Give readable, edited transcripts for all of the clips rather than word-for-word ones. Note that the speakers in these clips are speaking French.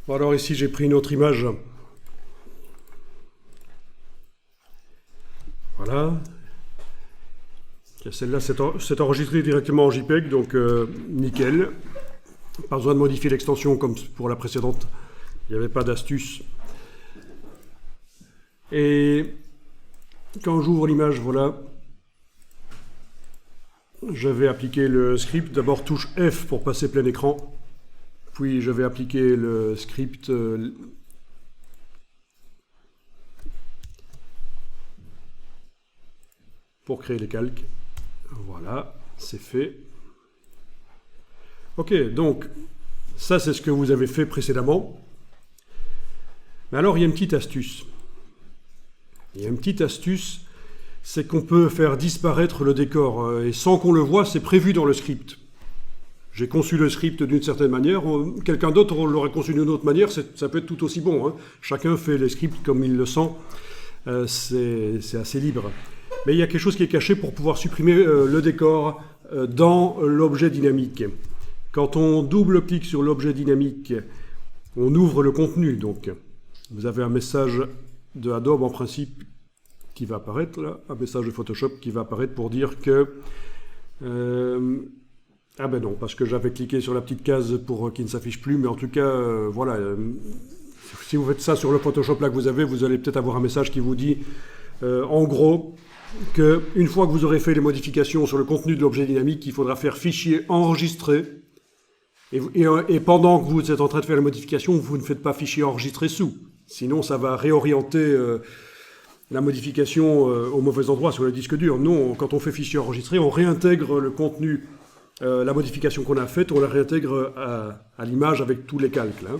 Bon, alors ici j'ai pris une autre image. Voilà. Celle-là c'est enregistré directement en JPEG, donc nickel. Pas besoin de modifier l'extension comme pour la précédente. Il n'y avait pas d'astuce. Et quand j'ouvre l'image, voilà, je vais appliquer le script. D'abord touche F pour passer plein écran. Puis je vais appliquer le script pour créer les calques. Voilà, c'est fait. Ok, donc ça c'est ce que vous avez fait précédemment. Mais alors il y a une petite astuce. C'est qu'on peut faire disparaître le décor et sans qu'on le voie, c'est prévu dans le script. J'ai conçu le script d'une certaine manière, quelqu'un d'autre l'aurait conçu d'une autre manière, ça peut être tout aussi bon, hein. Chacun fait les scripts comme il le sent, c'est assez libre. Mais il y a quelque chose qui est caché pour pouvoir supprimer le décor dans l'objet dynamique. Quand on double-clique sur l'objet dynamique, on ouvre le contenu. Donc, vous avez un message de Adobe en principe qui va apparaître, là, un message de Photoshop qui va apparaître pour dire que... ah ben non, parce que j'avais cliqué sur la petite case pour qui ne s'affiche plus, mais en tout cas, voilà. Si vous faites ça sur le Photoshop là que vous allez peut-être avoir un message qui vous dit, en gros, qu'une fois que vous aurez fait les modifications sur le contenu de l'objet dynamique, il faudra faire fichier enregistré. Et pendant que vous êtes en train de faire les modifications, vous ne faites pas fichier enregistré sous. Sinon, ça va réorienter la modification au mauvais endroit sur le disque dur. Non, quand on fait fichier enregistré, on réintègre le contenu, la modification qu'on a faite, on la réintègre à l'image avec tous les calques. Là.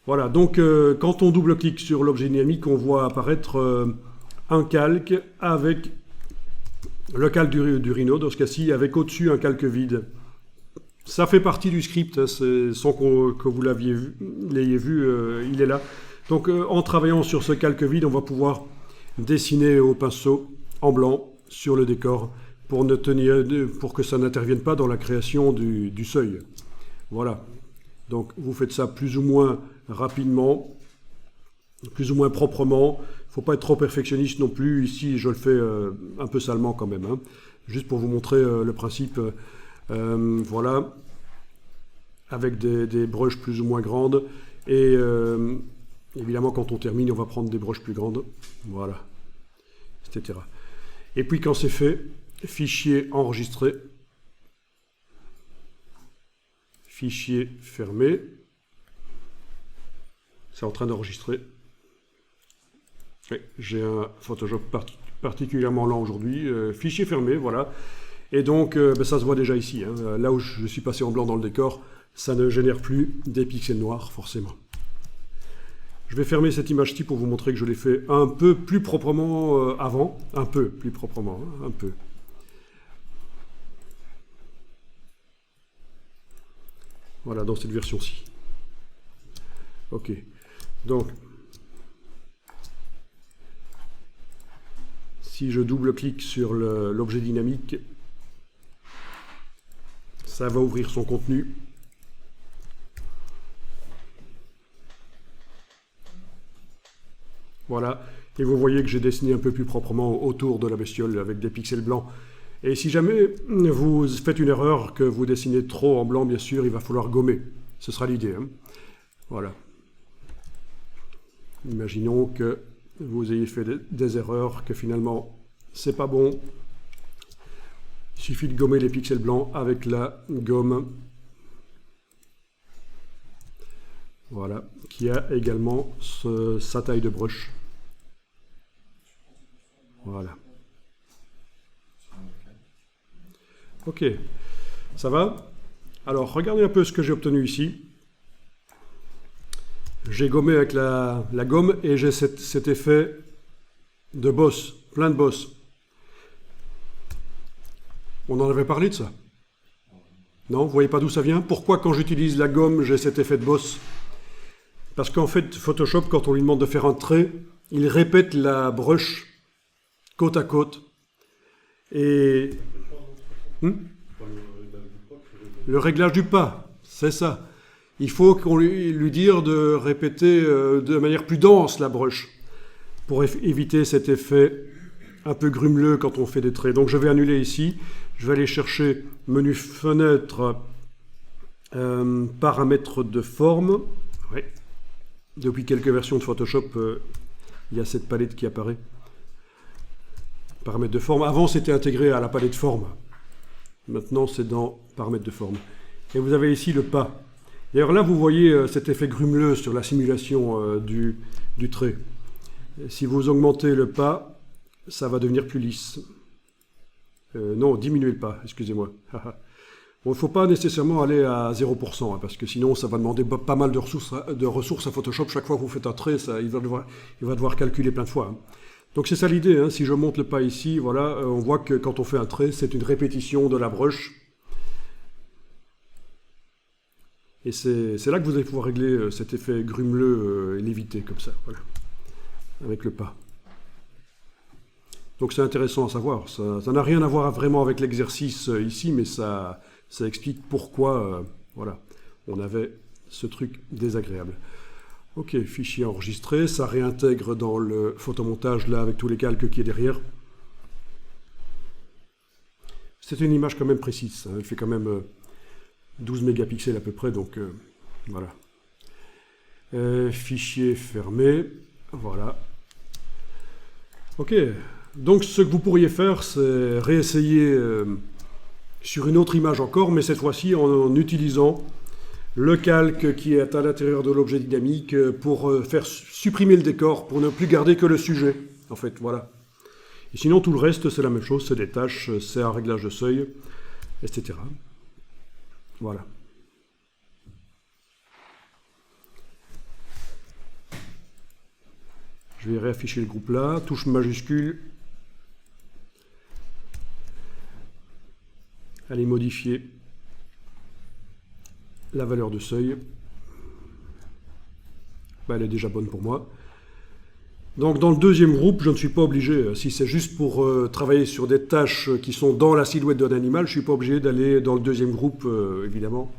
Voilà, donc quand on double-clique sur l'objet dynamique, on voit apparaître un calque avec le calque du Rhino, dans ce cas-ci, avec au-dessus un calque vide. Ça fait partie du script, sans que vous l'ayez vu, il est là. Donc en travaillant sur ce calque vide, on va pouvoir dessiner au pinceau en blanc sur le décor pour que ça n'intervienne pas dans la création du seuil. Voilà. Donc vous faites ça plus ou moins rapidement, plus ou moins proprement. Il ne faut pas être trop perfectionniste non plus. Ici, je le fais un peu salement quand même. Hein. Juste pour vous montrer le principe. Voilà. Avec des brushes plus ou moins grandes. Et évidemment, quand on termine, on va prendre des brushes plus grandes. Voilà. Etc. Et puis quand c'est fait, fichier enregistré. Fichier fermé. C'est en train d'enregistrer. Oui, j'ai un Photoshop particulièrement lent aujourd'hui. Fichier fermé, voilà. Et donc, ça se voit déjà ici. Hein. Là où je suis passé en blanc dans le décor, ça ne génère plus des pixels noirs, forcément. Je vais fermer cette image-ci pour vous montrer que je l'ai fait un peu plus proprement avant. Un peu plus proprement, hein, un peu. Voilà, dans cette version-ci. Ok. Donc, si je double-clique sur l'objet dynamique, ça va ouvrir son contenu. Voilà. Et vous voyez que j'ai dessiné un peu plus proprement autour de la bestiole avec des pixels blancs. Et si jamais vous faites une erreur, que vous dessinez trop en blanc, bien sûr, il va falloir gommer. Ce sera l'idée. Hein. Voilà. Imaginons que vous ayez fait des erreurs, que finalement, c'est pas bon. Il suffit de gommer les pixels blancs avec la gomme. Voilà. Qui a également sa taille de brush. Voilà. Ok, ça va? Alors, regardez un peu ce que j'ai obtenu ici. J'ai gommé avec la gomme et j'ai cet effet de bosse, plein de bosses. On en avait parlé de ça? Non, vous voyez pas d'où ça vient? Pourquoi quand j'utilise la gomme, j'ai cet effet de bosse? Parce qu'en fait, Photoshop, quand on lui demande de faire un trait, il répète la brush côte à côte. Et... Le réglage du pas, c'est ça. il faut qu'on lui dise de répéter de manière plus dense la brush pour éviter cet effet un peu grumeleux quand on fait des traits. Donc je vais annuler ici, je vais aller chercher menu fenêtre, paramètres de forme. Ouais. Depuis quelques versions de Photoshop, il y a cette palette qui apparaît. Paramètres de forme. Avant, c'était intégré à la palette forme. Maintenant, c'est dans paramètres de forme. Et vous avez ici le pas. D'ailleurs, là, vous voyez cet effet grumeleux sur la simulation du trait. Et si vous augmentez le pas, ça va devenir plus lisse. Non, diminuez le pas, excusez-moi. Bon, il ne faut pas nécessairement aller à 0%, hein, parce que sinon, ça va demander pas mal de ressources à Photoshop. Chaque fois que vous faites un trait, il va devoir calculer plein de fois. Hein. Donc c'est ça l'idée, hein. Si je monte le pas ici, voilà, on voit que quand on fait un trait, c'est une répétition de la brush. Et c'est là que vous allez pouvoir régler cet effet grumeleux et l'éviter, comme ça, voilà, avec le pas. Donc c'est intéressant à savoir, ça n'a rien à voir vraiment avec l'exercice ici, mais ça explique pourquoi, voilà, on avait ce truc désagréable. Ok, fichier enregistré, ça réintègre dans le photomontage là avec tous les calques qui est derrière. C'est une image quand même précise, hein, elle fait quand même 12 mégapixels à peu près, donc voilà. Fichier fermé, voilà. Ok, donc ce que vous pourriez faire, c'est réessayer sur une autre image encore, mais cette fois-ci en utilisant le calque qui est à l'intérieur de l'objet dynamique pour faire supprimer le décor, pour ne plus garder que le sujet, en fait, voilà. Et sinon, tout le reste, c'est la même chose, c'est des tâches, c'est un réglage de seuil, etc. Voilà. Je vais réafficher le groupe là, touche majuscule. Allez modifier la valeur de seuil. Elle est déjà bonne pour moi. Donc dans le deuxième groupe, je ne suis pas obligé, si c'est juste pour travailler sur des tâches qui sont dans la silhouette d'un animal, je ne suis pas obligé d'aller dans le deuxième groupe, évidemment.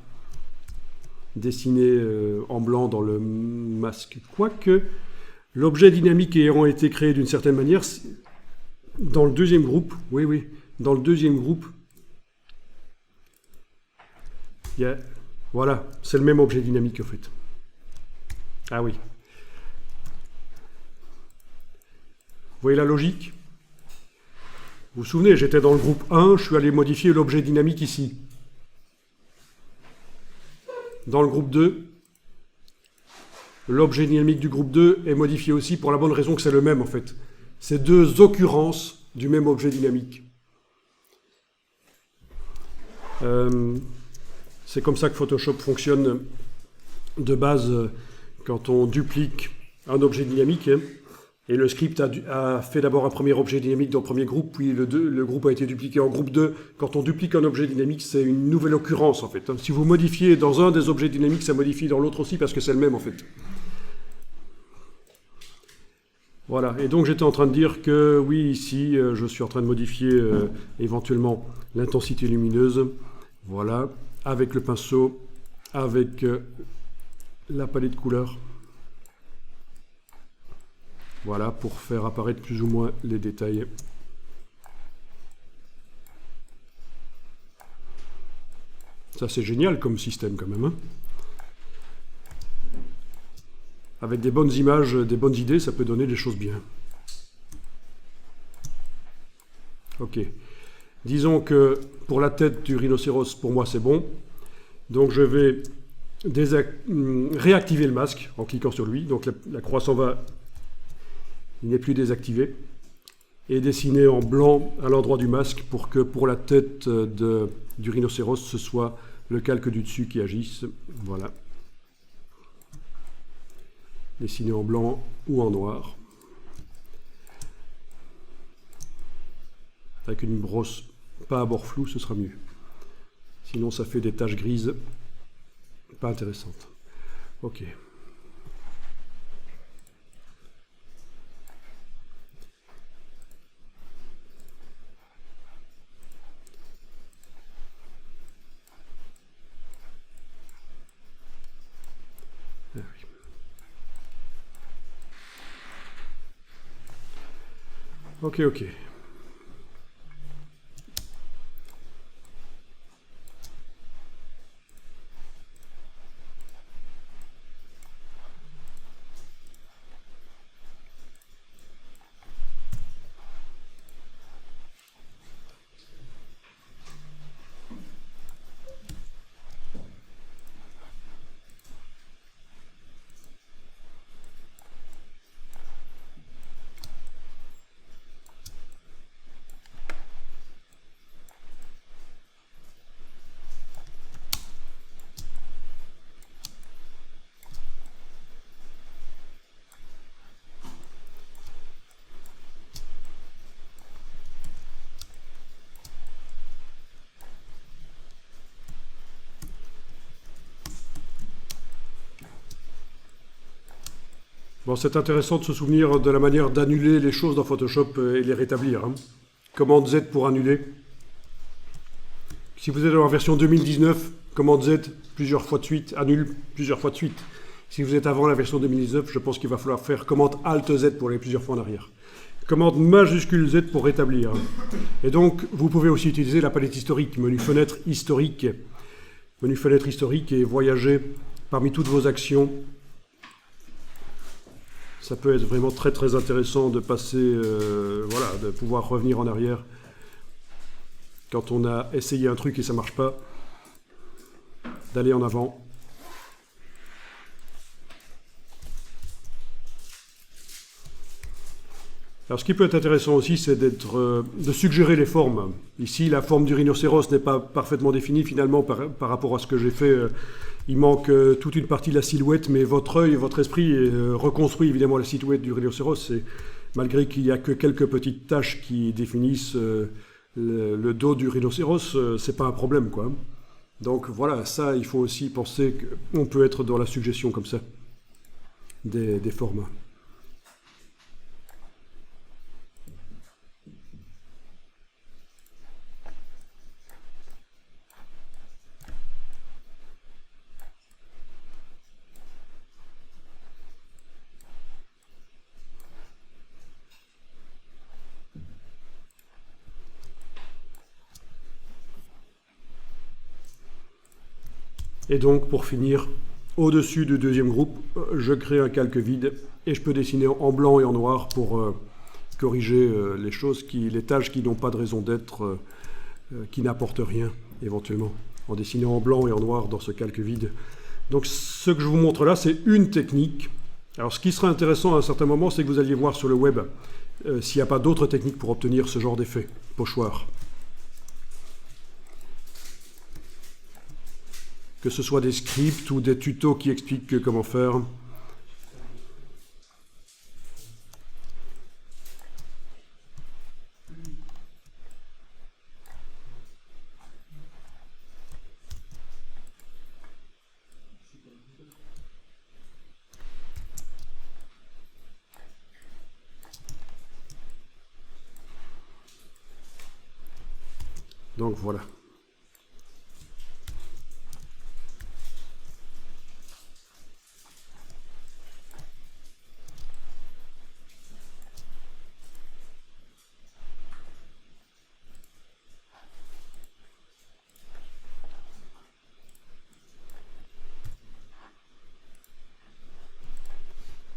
Dessiner en blanc dans le masque. Quoique, l'objet dynamique ayant été créé d'une certaine manière, dans le deuxième groupe, oui, dans le deuxième groupe, voilà, c'est le même objet dynamique en fait. Ah oui. Vous voyez la logique? Vous vous souvenez, j'étais dans le groupe 1, je suis allé modifier l'objet dynamique ici. Dans le groupe 2, l'objet dynamique du groupe 2 est modifié aussi pour la bonne raison que c'est le même en fait. C'est deux occurrences du même objet dynamique. C'est comme ça que Photoshop fonctionne de base quand on duplique un objet dynamique. Hein, et le script a fait d'abord un premier objet dynamique dans le premier groupe, puis le groupe a été dupliqué en groupe 2. Quand on duplique un objet dynamique, c'est une nouvelle occurrence en fait. Si vous modifiez dans un des objets dynamiques, ça modifie dans l'autre aussi parce que c'est le même en fait. Voilà, et donc j'étais en train de dire que oui, ici, je suis en train de modifier éventuellement l'intensité lumineuse. Voilà, avec le pinceau, avec la palette de couleurs. Voilà, pour faire apparaître plus ou moins les détails. Ça, c'est génial comme système quand même. Hein. Avec des bonnes images, des bonnes idées, ça peut donner des choses bien. Ok. Disons que pour la tête du rhinocéros, pour moi, c'est bon. Donc, je vais réactiver le masque en cliquant sur lui. Donc, la croix s'en va. Il n'est plus désactivé. Et dessiner en blanc à l'endroit du masque pour que pour la tête du rhinocéros, ce soit le calque du dessus qui agisse. Voilà. Dessiner en blanc ou en noir. Avec une brosse pas à bord flou, ce sera mieux. Sinon, ça fait des taches grises pas intéressantes. Ok. Ok, ok. Bon, c'est intéressant de se souvenir de la manière d'annuler les choses dans Photoshop et les rétablir, hein. Commande Z pour annuler. Si vous êtes dans la version 2019, commande Z plusieurs fois de suite, annule plusieurs fois de suite. Si vous êtes avant la version 2019, je pense qu'il va falloir faire commande Alt Z pour aller plusieurs fois en arrière. Commande majuscule Z pour rétablir. Et donc, vous pouvez aussi utiliser la palette historique, menu fenêtre historique. Menu fenêtre historique et voyager parmi toutes vos actions. Ça peut être vraiment très très intéressant de passer, voilà, de pouvoir revenir en arrière quand on a essayé un truc et ça ne marche pas, d'aller en avant. Alors ce qui peut être intéressant aussi, c'est de suggérer les formes. Ici, la forme du rhinocéros n'est pas parfaitement définie finalement par rapport à ce que j'ai fait. Il manque toute une partie de la silhouette, mais votre œil, votre esprit reconstruit évidemment la silhouette du rhinocéros. Et malgré qu'il n'y a que quelques petites taches qui définissent le dos du rhinocéros, c'est pas un problème, quoi. Donc voilà, ça, il faut aussi penser qu'on peut être dans la suggestion comme ça des formes. Et donc, pour finir, au-dessus du deuxième groupe, je crée un calque vide et je peux dessiner en blanc et en noir pour corriger les choses, les tâches qui n'ont pas de raison d'être, qui n'apportent rien, éventuellement, en dessinant en blanc et en noir dans ce calque vide. Donc, ce que je vous montre là, c'est une technique. Alors, ce qui sera intéressant à un certain moment, c'est que vous alliez voir sur le web s'il n'y a pas d'autres techniques pour obtenir ce genre d'effet pochoir. Que ce soit des scripts ou des tutos qui expliquent comment faire. Donc voilà.